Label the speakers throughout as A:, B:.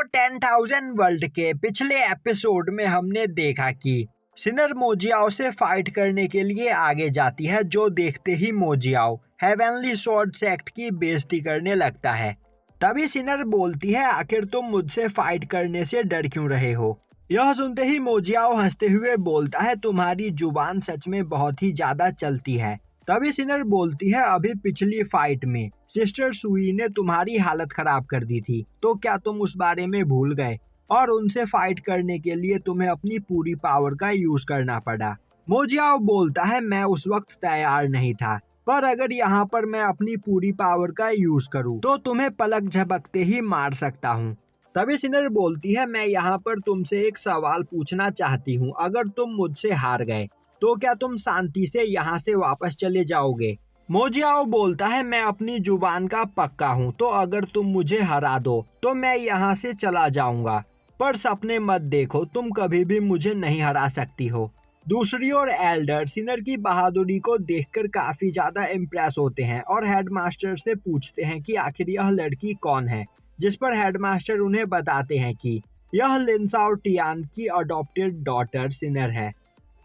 A: 10,000 world के पिछले episode में हमने देखा कि सिनर मोजियाओ से फाइट करने के लिए आगे जाती है, जो देखते ही मोजियाओ हेवनली स्वॉर्ड सेक्ट की बेइज्जती करने लगता है। तभी सिनर बोलती है, आखिर तुम मुझसे फाइट करने से डर क्यों रहे हो। यह सुनते ही मोजियाओ हंसते हुए बोलता है, तुम्हारी जुबान सच में बहुत ही ज्यादा चलती है। तभी सिनर बोलती है, अभी पिछली फाइट में सिस्टर सुई ने तुम्हारी हालत खराब कर दी थी, तो क्या तुम उस बारे में भूल गए और उनसे फाइट करने के लिए तुम्हें अपनी पूरी पावर का यूज करना पड़ा। मोजियाओ बोलता है, मैं उस वक्त तैयार नहीं था, पर अगर यहाँ पर मैं अपनी पूरी पावर का यूज करूँ तो तुम्हें पलक झपकते ही मार सकता हूँ। तभी सिनर बोलती है, मैं यहाँ पर तुमसे एक सवाल पूछना चाहती हूँ, अगर तुम मुझसे हार गए तो क्या तुम शांति से यहाँ से वापस चले जाओगे। मोजियाओ बोलता है, मैं अपनी जुबान का पक्का हूँ, तो अगर तुम मुझे हरा दो तो मैं यहाँ से चला जाऊंगा, पर सपने मत देखो, तुम कभी भी मुझे नहीं हरा सकती हो। दूसरी ओर एल्डर सिनर की बहादुरी को देखकर काफी ज्यादा इम्प्रेस होते हैं और हेडमास्टर से पूछते हैं कि आखिर यह लड़की कौन है, जिस पर हेडमास्टर उन्हें बताते हैं कि यह लिनसाओ टियान की अडॉप्टेड डॉटर सिनर है।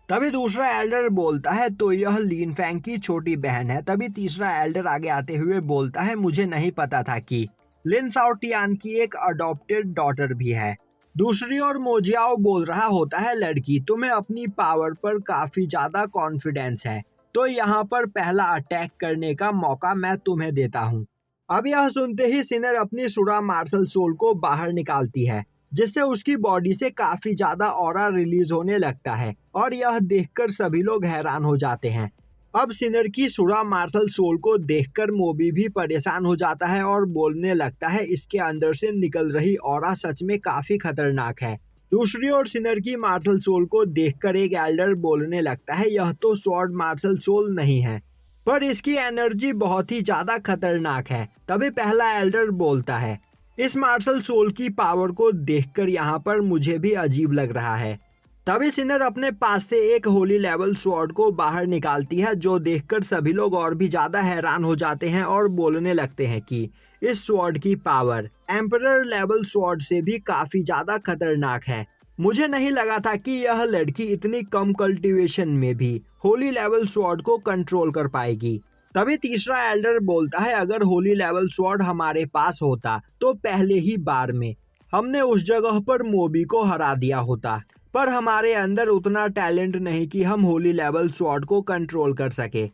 A: तभी दूसरा एल्डर बोलता है, तो यह लिन फैंग की छोटी बहन है। तभी तीसरा एल्डर आगे आते हुए बोलता है, मुझे नहीं पता था कि लिनसाओ टियान की एक अडॉप्टेड डॉटर भी है। दूसरी ओर मोजियाओ बोल रहा होता है, लड़की तुम्हें अपनी पावर पर काफी ज्यादा कॉन्फिडेंस है, तो यहाँ पर पहला अटैक करने का मौका मैं तुम्हें देता हूँ। अब यह सुनते ही सिनर अपनी सुरा मार्शल सोल को बाहर निकालती है, जिससे उसकी बॉडी से काफी ज्यादा ऑरा रिलीज होने लगता है और यह देखकर सभी लोग हैरान हो जाते हैं। अब सिनर की सुरा मार्शल सोल को देखकर मोबी भी परेशान हो जाता है और बोलने लगता है, इसके अंदर से निकल रही ऑरा सच में काफी खतरनाक है। दूसरी ओर सिनर की मार्शल सोल को देखकर एक एल्डर बोलने लगता है, यह तो स्वॉर्ड मार्शल सोल नहीं है, पर इसकी एनर्जी बहुत ही ज्यादा खतरनाक है। तभी पहला एल्डर बोलता है, इस मार्शल सोल की पावर को देखकर यहाँ पर मुझे भी अजीब लग रहा है। तभी सिनर अपने पास से एक होली लेवल स्वॉर्ड को बाहर निकालती है, जो देखकर सभी लोग और भी ज्यादा हैरान हो जाते हैं और बोलने लगते हैं कि इस स्वॉर्ड की पावर एम्परर लेवल स्वॉर्ड से भी काफी ज्यादा खतरनाक है। मुझे नहीं लगा था कि यह लड़की इतनी कम कल्टीवेशन में भी होली लेवल स्वॉर्ड को कंट्रोल कर पाएगी। तभी तीसरा एल्डर बोलता है, अगर होली लेवल स्वॉर्ड हमारे पास होता तो पहले ही बार में हमने उस जगह पर मोबी को हरा दिया होता, पर हमारे अंदर उतना टैलेंट नहीं कि हम होली लेवल स्वॉर्ड को कंट्रोल कर सके।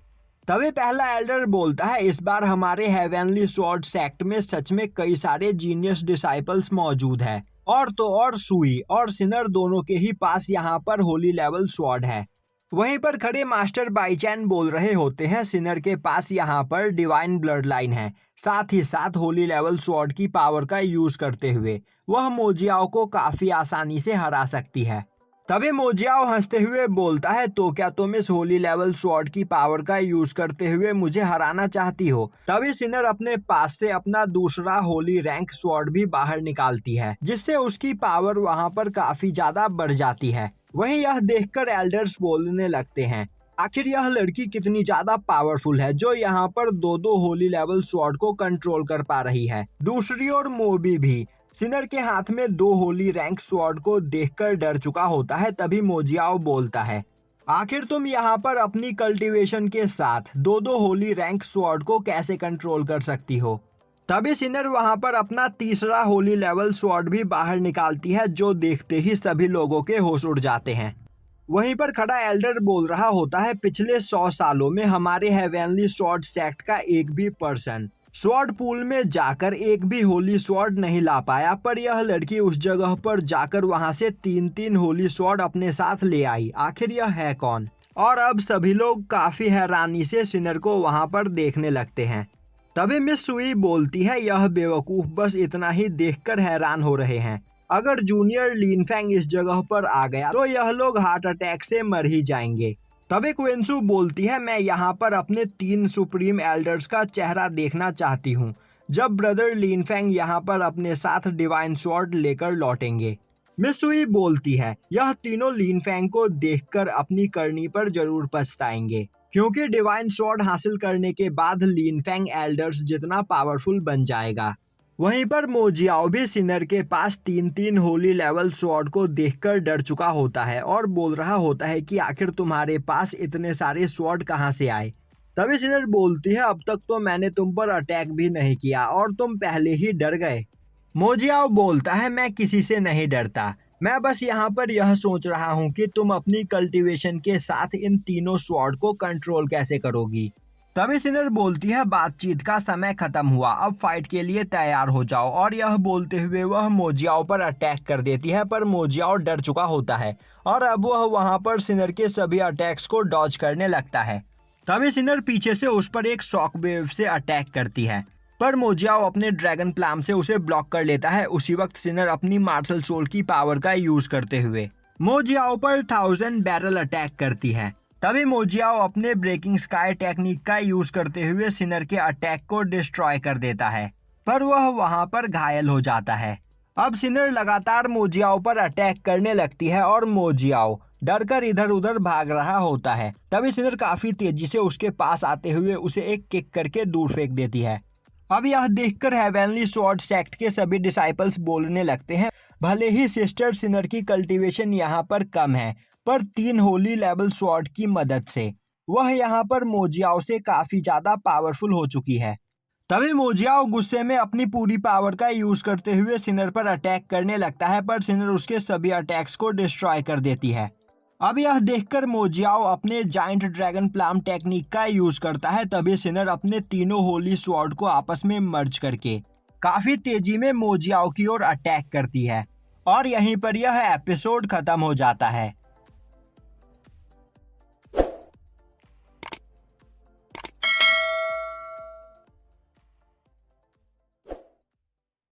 A: तभी पहला एल्डर बोलता है, इस बार हमारे हेवनली स्वॉर्ड सेक्ट में सच में कई सारे जीनियस डिसाइपल्स मौजूद है, और तो और सुई और सिनर दोनों के ही पास यहाँ पर होली लेवल स्वॉर्ड है। वहीं पर खड़े मास्टर बाईचैन बोल रहे होते हैं, सिनर के पास यहाँ पर डिवाइन ब्लड लाइन है, साथ ही साथ होली लेवल स्वॉर्ड की पावर का यूज करते हुए वह मोजियाओ को काफी आसानी से हरा सकती है। तभी मोजियाओ हंसते हुए बोलता है, तो क्या तुम इस होली लेवल स्वॉर्ड की पावर का यूज करते हुए मुझे हराना चाहती हो। तभी सिनर अपने पास से अपना दूसरा होली रैंक स्वॉर्ड भी बाहर निकालती है, जिससे उसकी पावर वहां पर काफी ज्यादा बढ़ जाती है। वहीं यह देखकर एल्डर्स बोलने लगते हैं, आखिर यह लड़की कितनी ज्यादा पावरफुल है, जो यहाँ पर दो होली लेवल स्वॉर्ड को कंट्रोल कर पा रही है। दूसरी ओर मोबी भी सिनर के हाथ में 2 होली रैंक स्वॉर्ड को देखकर डर चुका होता है। तभी मोजियाओ बोलता है, आखिर तुम यहाँ पर अपनी कल्टीवेशन के साथ 2 होली रैंक स्वॉर्ड को कैसे कंट्रोल कर सकती हो। तभी सिनर वहां पर अपना तीसरा होली लेवल स्वॉर्ड भी बाहर निकालती है, जो देखते ही सभी लोगों के होश उड़ जाते हैं। वहीं पर खड़ा एल्डर बोल रहा होता है, पिछले 100 सालों में हमारे हेवनली स्वॉर्ड सेक्ट का एक भी पर्सन स्वॉर्ड पूल में जाकर एक भी होली स्वॉर्ड नहीं ला पाया, पर यह लड़की उस जगह पर जाकर वहां से 3 होली स्वॉर्ड अपने साथ ले आई। आखिर यह है कौन। और अब सभी लोग काफी हैरानी से सिनर को वहां पर देखने लगते हैं। तभी मिस सुई बोलती है, यह बेवकूफ बस इतना ही देखकर हैरान हो रहे हैं, अगर जूनियर लिन फैंग इस जगह पर आ गया तो यह लोग हार्ट अटैक से मर ही जाएंगे। तभी क्विंसू बोलती है, मैं यहाँ पर अपने 3 सुप्रीम एल्डर्स का चेहरा देखना चाहती हूँ, जब ब्रदर लिन फैंग यहाँ पर अपने साथ डिवाइन स्वॉर्ड लेकर लौटेंगे। मिस सुई बोलती है, यह तीनों लिन फैंग को देखकर अपनी करनी पर जरूर पछताएंगे, क्योंकि डिवाइन स्वॉर्ड हासिल करने के बाद लिन फैंग एल्डर्स जितना पावरफुल बन जाएगा। वहीं पर मोजियाओ भी सिनर के पास 3-3 होली लेवल स्वॉर्ड को देखकर डर चुका होता है और बोल रहा होता है कि आखिर तुम्हारे पास इतने सारे स्वॉर्ड कहां से आए। तभी सिनर बोलती है, अब तक तो मैंने तुम पर अटैक भी नहीं किया और तुम पहले ही डर गए। मोजियाओ बोलता है, मैं किसी से नहीं डरता, मैं बस यहाँ पर यह सोच रहा हूँ कि तुम अपनी कल्टीवेशन के साथ इन तीनों स्वॉर्ड को कंट्रोल कैसे करोगी। तभी सिनर बोलती है, बातचीत का समय खत्म हुआ, अब फाइट के लिए तैयार हो जाओ। और यह बोलते हुए वह मोजियाओ पर अटैक कर देती है, पर मोजियाओ डर चुका होता है और अब वह वहां पर सिनर के सभी अटैक्स को डॉज करने लगता है। तभी सिनर पीछे से उस पर एक शॉक वेव से अटैक करती है, पर मोजियाओ अपने ड्रैगन प्लाम से उसे ब्लॉक कर लेता है। उसी वक्त सिनर अपनी मार्शल सोल की पावर का यूज करते हुए मोजियाओ पर 1000 बैरल अटैक करती है। तभी मोजियाओ अपने ब्रेकिंग स्काई टेक्निक का यूज करते हुए सिनर के अटैक को डिस्ट्रॉय कर देता है, पर वह वहां पर घायल हो जाता है। अब सिनर लगातार मोजियाओ पर अटैक करने लगती है और मोजियाओ डरकर इधर उधर भाग रहा होता है। तभी सिनर काफी तेजी से उसके पास आते हुए उसे एक किक करके दूर फेंक देती है। अब यह देखकर हेवनली स्वॉर्ड सेक्ट के सभी डिसाइपल्स बोलने लगते हैं, भले ही सिस्टर सिनर की कल्टीवेशन यहाँ पर कम है, पर 3 होली लेवल स्वॉर्ड की मदद से वह यहाँ पर मोजियाओ से काफी ज्यादा पावरफुल हो चुकी है। तभी मोजियाओ गुस्से में अपनी पूरी पावर का यूज करते हुए सिनर पर अटैक करने लगता है, पर सिनर उसके सभी अटैक्स को डिस्ट्रॉय कर देती है। अब यह देखकर मोजियाओ अपने जाइंट ड्रैगन प्लाम टेक्निक का यूज करता है। तभी सिनर अपने तीनों होली स्वॉर्ड को आपस में मर्ज करके काफी तेजी में मोजियाओ की ओर अटैक करती है और यहीं पर यह एपिसोड खत्म हो जाता है।